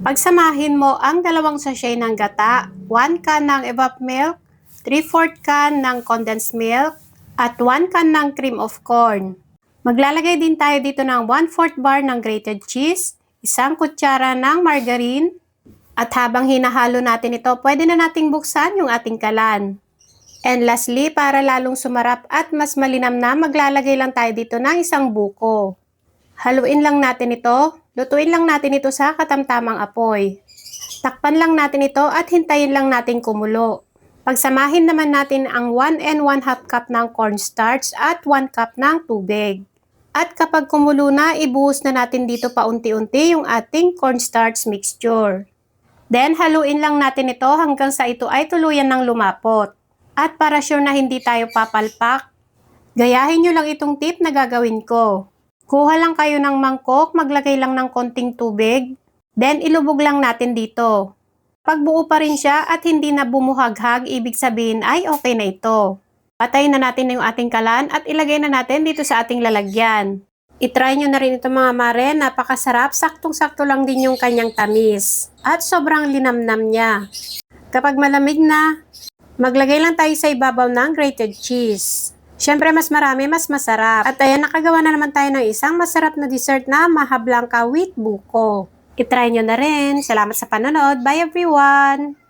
Pagsamahin mo ang 2 sachet ng gata, 1 can ng evap milk, 3/4 can ng condensed milk, at 1 can ng cream of corn. Maglalagay din tayo dito ng 1/4 bar ng grated cheese, 1 kutsara ng margarine, at habang hinahalo natin ito, pwede na nating buksan yung ating kalan. And lastly, para lalong sumarap at mas malinamnam, maglalagay lang tayo dito ng 1 buko. Haluin lang natin ito, lutuin lang natin ito sa katamtamang apoy. Takpan lang natin ito at hintayin lang natin kumulo. Pagsamahin naman natin ang 1 and 1/2 cup ng cornstarch at 1 cup ng tubig. At kapag kumulo na, ibuhos na natin dito paunti-unti yung ating cornstarch mixture. Then, haluin lang natin ito hanggang sa ito ay tuluyan ng lumapot. At para sure na hindi tayo papalpak, gayahin nyo lang itong tip na gagawin ko. Kuha lang kayo ng mangkok, maglagay lang ng konting tubig, then ilubog lang natin dito. Pag buo pa rin siya at hindi na bumuhaghag, ibig sabihin ay okay na ito. Patayin na natin yung ating kalan at ilagay na natin dito sa ating lalagyan. I-try nyo na rin ito mga mare, napakasarap, saktong-sakto lang din yung kanyang tamis. At sobrang linamnam niya. Kapag malamig na, maglagay lang tayo sa ibabaw ng grated cheese. Siyempre mas marami, mas masarap. At ayan, nakagawa na naman tayo ng isang masarap na dessert na maha blanca with buko. I-try nyo na rin. Salamat sa panonood. Bye everyone!